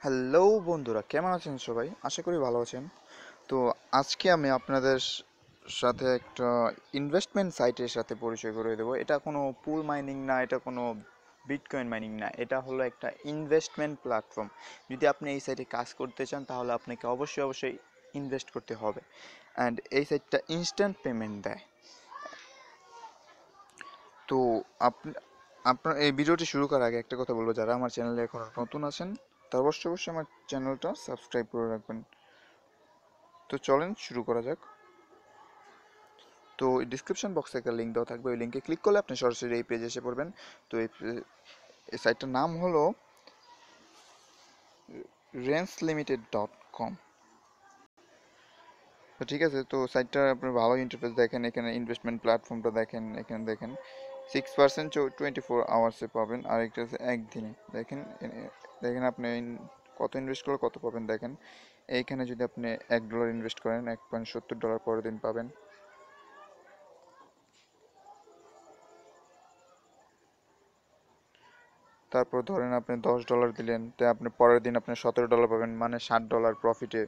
Hello বন্ধুরা, কেমন আছেন সবাই? আশা করি ভালো আছেন। তো আজকে আমি আপনাদের সাথে একটা ইনভেস্টমেন্ট সাইটের সাথে পরিচয় করে দেবো। এটা কোনো পুল মাইনিং না, এটা কোনো বিটকয়েন মাইনিং না, এটা হলো একটা ইনভেস্টমেন্ট প্ল্যাটফর্ম। যদি আপনি এই সাইটে কাজ করতে চান তাহলে আপনাকে অবশ্যই ইনভেস্ট করতে হবে। অ্যান্ড এই সাইটটা ইনস্ট্যান্ট পেমেন্ট দেয়। তো আপনি আপনার এই ভিডিওটি শুরু করার আগে একটা কথা বলবো, যারা আমার চ্যানেলে এখন নতুন আছেন তারা অবশ্যই আমার চ্যানেলটা সাবস্ক্রাইব করে রাখবেন। তো চলেন শুরু করা যাক। তো ডিসক্রিপশন বক্সে একটা লিঙ্ক দেওয়া থাকবে, ওই লিঙ্কে ক্লিক করলে আপনি সরাসরি এই পেজে এসে পড়বেন। তো এই সাইটটার নাম হলো renslimited.com। তো ঠিক আছে, তো সাইটটা আপনার ভালো ইন্টারফেস দেখেন, এখানে ইনভেস্টমেন্ট প্ল্যাটফর্মটা দেখেন, এখানে দেখেন 6% 24 আওয়ার্সে পাবেন, আর একটা আছে একদিনে। দেখেন দেখেন আপনি কত ইনভেস্ট করলে কত পাবেন দেখেন। এইখানে যদি আপনি $1 ইনভেস্ট করেন, $1.70 পরের দিন পাবেন। তারপর ধরেন আপনি $10 দিলেন, তো আপনি পরের দিন আপনি $17 পাবেন, মানে $60 প্রফিটে।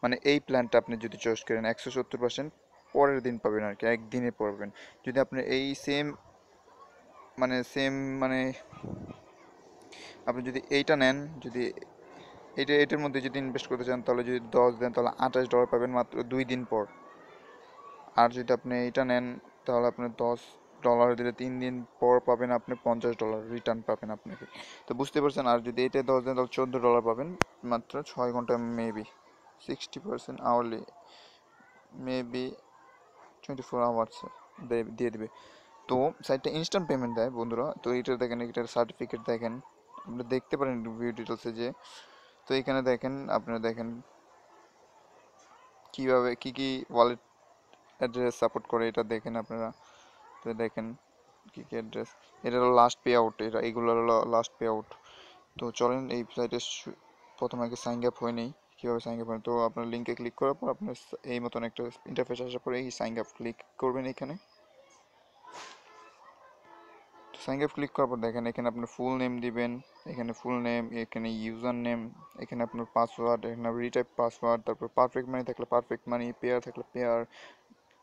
মানে এই প্ল্যানটা আপনি যদি চয়েস করেন 170% পরের দিন পাবেন আর কি, একদিনে পাবেন। যদি আপনি এই সেম মানে আপনি যদি এইটা নেন, যদি এটার মধ্যে যদি ইনভেস্ট করতে চান তাহলে যদি 10 দেন তাহলে $28 পাবেন মাত্র 2 দিন পর। আর যদি আপনি এইটা নেন তাহলে আপনি $10 দিলে 3 দিন পর পাবেন আপনি $50 রিটার্ন পাবেন আপনাকে। তো বুঝতে পারছেন। আর যদি এটা 10 দেন তাহলে $14 পাবেন মাত্র 6 ঘন্টা, মেবি 60% আওয়ারলি, মেবি 24 আওয়ার্স দিয়ে দিবে। তো সাইটটা ইনস্ট্যান্ট পেমেন্ট দেয় বন্ধুরা। তো এটা দেখেন, এটার সার্টিফিকেট দেখেন, আপনি দেখতে পারেন ভিউ ডিটেলসে যে। তো এখানে দেখেন, আপনারা দেখেন কিভাবে কি কি ওয়ালেট অ্যাড্রেস সাপোর্ট করে, এটা দেখেন আপনারা। তো দেখেন কি কি অ্যাড্রেস, এটা হলো লাস্ট পে আউট, এগুলো হলো লাস্ট পে আউট। তো চলেন এই সাইটে প্রথমে আগে সাইন আপ হয়ে নেই। কীভাবে সাইন আপ হয়, তো আপনার লিঙ্কে ক্লিক করার পর আপনার এই মতন একটা ইন্টারফেস আসার পরে এই সাইন আপ ক্লিক করবেন এখানে। তো সাইন আপ ক্লিক করার পর দেখেন এখানে আপনার ফুল নেম দিবেন, এখানে ফুল নেম, এখানে ইউজার নেম, এখানে আপনার পাসওয়ার্ড, এখানে রিটাইপ পাসওয়ার্ড, তারপর পারফেক্ট মানি থাকলে পারফেক্ট মানি, পেয়ার থাকলে পেয়ার।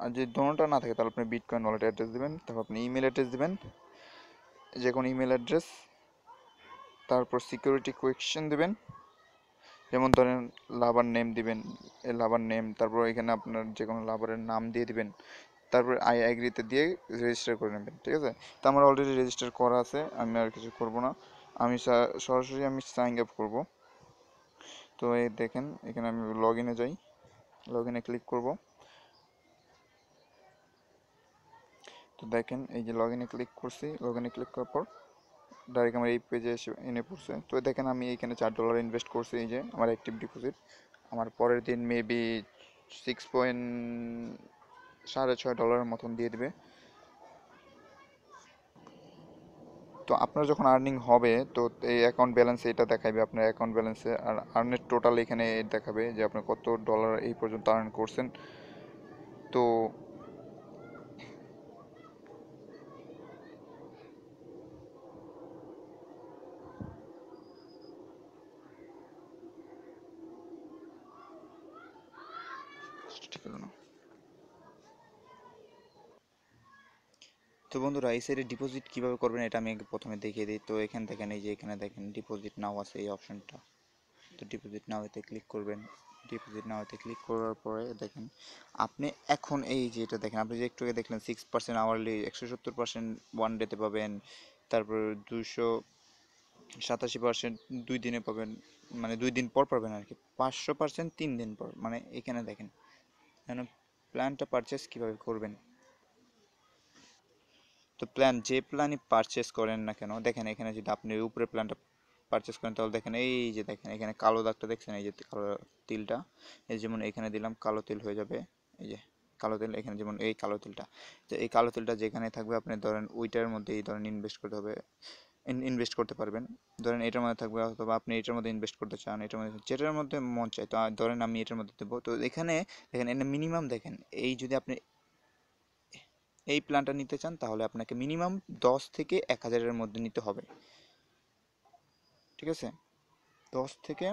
আর যদি দোনোটা না থাকে তাহলে আপনি বিটকয়েন ওয়ালেট অ্যাড্রেস দিবেন, তারপর আপনি ইমেল অ্যাড্রেস দিবেন, যে কোনো ইমেল অ্যাড্রেস। তারপর সিকিউরিটি কোয়েশ্চেন দিবেন, যেমন ধরেন লাভার নেম দিবেন, এই লাভার নেম, তারপর এখানে আপনার যে কোনো লাভারের নাম দিয়ে দিবেন। তারপর আই অ্যাগ্রিতে দিয়ে রেজিস্টার করে নেবেন, ঠিক আছে। তো আমার অলরেডি রেজিস্টার করা আছে, আমি আর কিছু করব না। আমি সরাসরি আমি সাইন আপ করব। তো এই দেখেন এখানে আমি লগ ইনে যাই, লগ ইনে ক্লিক করব। তো দেখেন এই যে লগ ইনে ক্লিক করছি, লগ ইনে ক্লিক করার পর ডাইরেক্ট আমার এই পেজে এসে এনে পড়ছে। তো দেখেন আমি এখানে $4 ইনভেস্ট করছি, এই যে আমার অ্যাক্টিভ ডিপোজিট। আমার পরের দিন মেবি 6.6.5 ডলারের মতন দিয়ে দিবে। তো আপনার যখন আর্নিং হবে তো এই অ্যাকাউন্ট ব্যালেন্সে এটা দেখাবে, আপনার অ্যাকাউন্ট ব্যালেন্সে আর আর্নের টোটাল এখানে দেখাবে যে আপনি কত ডলার এই পর্যন্ত আর্ন করছেন। তো ঠিক আছে না। তো বন্ধুরা, এই সাইডে ডিপোজিট কিভাবে করবেন এটা আমি আগে প্রথমে দেখিয়ে দিই। তো এখানে দেখেন, এই যে এখানে দেখেন ডিপোজিট নাও আছে এই অপশনটা। তো ডিপোজিট নাও এতে ক্লিক করবেন। ডিপোজিট নাও এতে ক্লিক করার পরে দেখেন আপনি এখন এই যে এটা দেখেন, আপনি যে একটু আগে দেখলেন 6% আওয়ারলি, 170% ওয়ান ডেতে পাবেন, তারপর 287% 2 দিনে পাবেন, মানে 2 দিন পর পাবেন আর কি, 500% 3 দিন পর। মানে এখানে দেখেন এখন প্ল্যানটা পারচেস কিভাবে করবেন। তো যে প্ল্যানই পারচেস করেন না কেন, দেখেন এখানে যদি আপনি উপরে প্ল্যানটা পারচেস করেন তাহলে দেখেন এই যে দেখেন এখানে কালো দাগটা দেখছেন, এই যে কালো তিলটা, এই যেমন এখানে দিলাম কালো তিল হয়ে যাবে, এই যে কালো তিল, এখানে যেমন এই কালো তিলটা। তো এই কালো তিলটা যেখানে থাকবে আপনি ধরেন ওইটার মধ্যে এই ধরেন ইনভেস্ট করতে হবে, ইনভেস্ট করতে পারবেন। ধরেন এটার মধ্যে থাকবে, অথবা আপনি এটার মধ্যে ইনভেস্ট করতে চান, এটার মধ্যে যেটার মধ্যে মন চায়। তো ধরেন আমি এটার মধ্যে দেবো। তো এখানে দেখেন এখানে মিনিমাম দেখেন, এই যদি আপনি এই প্ল্যানটা নিতে চান তাহলে আপনাকে মিনিমাম 10 থেকে 1,000-এর মধ্যে নিতে হবে, ঠিক আছে। 10 থেকে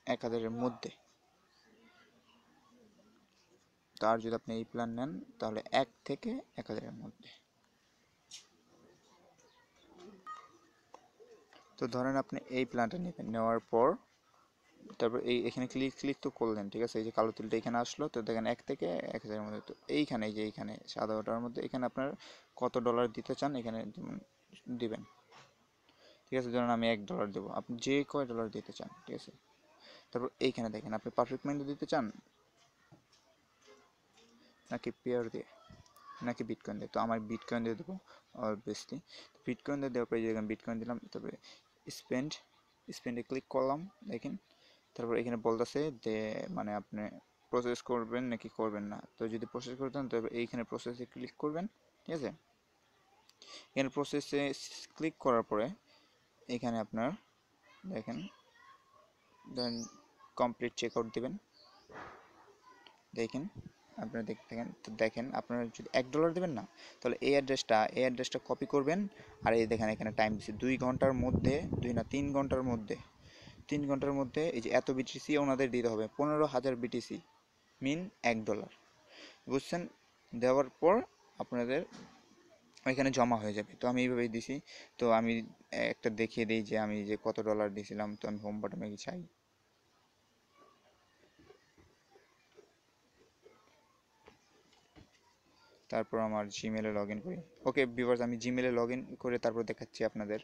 1000-এর মধ্যে। তো আর যদি আপনি এই প্ল্যান নেন তাহলে 1 থেকে 1000-এর মধ্যে। তো ধরেন আপনি এই প্ল্যানটা নেবেন, নেওয়ার পর তারপর এখানে ক্লিক ক্লিক তো করলেন, ঠিক আছে, এই যে কালো তিলটা এখানে আসলো, তো দেখেন 1 থেকে 1000-এর মধ্যে। তো এইখানে এই যে এইখানে সাদা ওটার মধ্যে এখানে আপনার কত ডলার দিতে চান এখানে দিবেন, ঠিক আছে। ধরুন আমি $1 দেবো, আপনি যে কয় ডলার দিতে চান, ঠিক আছে। তারপর এইখানে দেখেন আপনি পারফেক্ট মাইন্ডে দিতে চান নাকি পেয়ার দিয়ে নাকি বিটকয়েন দিয়ে। তো আমার বিটকয়েন দিয়ে দেবো অবভিয়াসলি। বিটকয়েন দিয়ে দেওয়ার পরে যেখানে বিটকয়েন দিলাম, তারপরে স্পেন্ড স্পেন্ডে ক্লিক করলাম, দেখেন। তারপর এখানে বলতেছে যে মানে আপনি প্রসেস করবেন নাকি করবেন না। তো যদি প্রসেস করতে চান তবে এইখানে প্রসেসে ক্লিক করবেন, ঠিক আছে। এখানে প্রসেসে ক্লিক করার পরে এখানে আপনার দেখেন দেন কমপ্লিট চেক আউট দেবেন, দেখেন আপনারা দেখেন। তো দেখেন আপনারা যদি $1 দেবেন না, তাহলে এই অ্যাড্রেসটা কপি করবেন। আর এই দেখেন এখানে টাইম দিচ্ছে 2 ঘন্টার মধ্যে, 2 না 3 ঘন্টার মধ্যে, 3 ঘন্টার মধ্যে এই যে এত বিটিসি ওনাদের দিতে হবে, 15,000 বিটিসি মিন $1, বুঝছেন। দেওয়ার পর আপনাদের এখানে জমা হয়ে যাবে। তো আমি এইভাবেই দিছি। তো আমি একটা দেখিয়ে দিই যে আমি যে কত ডলার দিয়েছিলাম। তো আমি হোম বাটনে কি চাই, তারপর আমার জিমেলে লগ ইন করি। ওকে ভিউয়ার্স, আমি জিমেলে লগ ইন করে তারপর দেখাচ্ছি আপনাদের।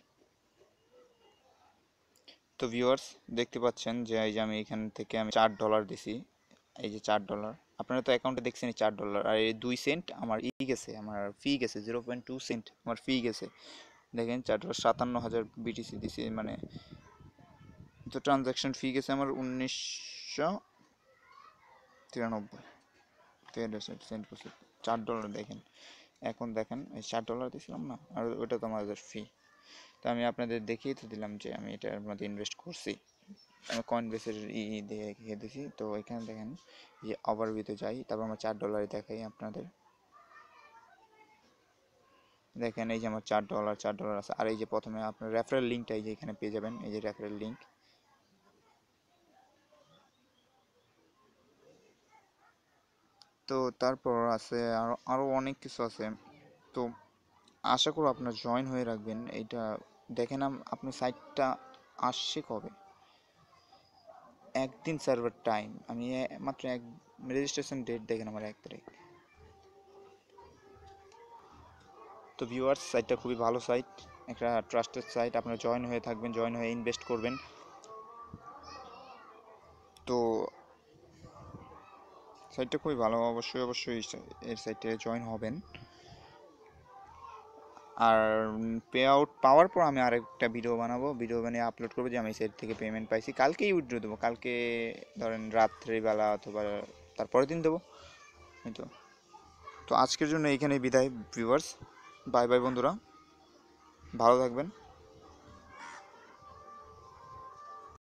তো ভিউয়ার্স দেখতে পাচ্ছেন যে এই যে আমি এখান থেকে আমি $4 দিছি, এই যে $4। আপনারা তো অ্যাকাউন্টে দেখছেন $4, আর এই 2 সেন্ট আমার গেছে, আমার ফি গেছে 0.2 সেন্ট আমার ফি গেছে। দেখেন $4 57,000 বিটিসি দিছি, মানে তো ট্রানজাকশন ফি গেছে আমার 1993 সেন্ট করছে। $4 দেখেন, এখন দেখেন এই $4 দিয়েছিলাম না, আর ওটা তো আমাদের ফি। তো আমি আপনাদের দেখিয়ে তো দিলাম যে আমি এটার মধ্যে ইনভেস্ট করছি। আমি কয়েন বেসের দিয়ে রেখে দিয়েছি। তো এখানে দেখেন যে ওভারভিউতে যাই, তারপর আমার $4 দেখাই আপনাদের। দেখেন এই যে আমার $4 আছে। আর এই যে প্রথমে আপনার রেফারেল লিঙ্কটা এই যে এখানে পেয়ে যাবেন, এই যে রেফারেল লিঙ্ক। তো তারপর আছে আরও অনেক কিছু আছে। তো আশা করব আপনার জয়েন হয়ে রাখবেন এইটা। দেখেন আপনার সাইটটা আসছে কবে, একদিন সার্ভার টাইম, আমি মাত্র রেজিস্ট্রেশন ডেট দেখেন আমার 1 তারিখ। তো ভিউয়ার্স সাইটটা খুবই ভালো সাইট, একটা ট্রাস্টেড সাইট। আপনারা জয়েন হয়ে থাকবেন, জয়েন হয়ে ইনভেস্ট করবেন। তো সাইটটা খুবই ভালো, অবশ্যই অবশ্যই এর সাইটে জয়েন হবেন। আর পে আউট পাওয়ার পর আমি আরেকটা ভিডিও বানাবো, ভিডিও বানিয়ে আপলোড করবো যে আমি সাইট থেকে পেমেন্ট পাইছি। কালকেই উইথড্র দেবো, কালকে ধরেন রাত্রিবেলা অথবা তারপরের দিন দেবো, এই তো। তো আজকের জন্য এইখানেই বিদায় ভিউয়ার্স, বাই বাই বন্ধুরা, ভালো থাকবেন।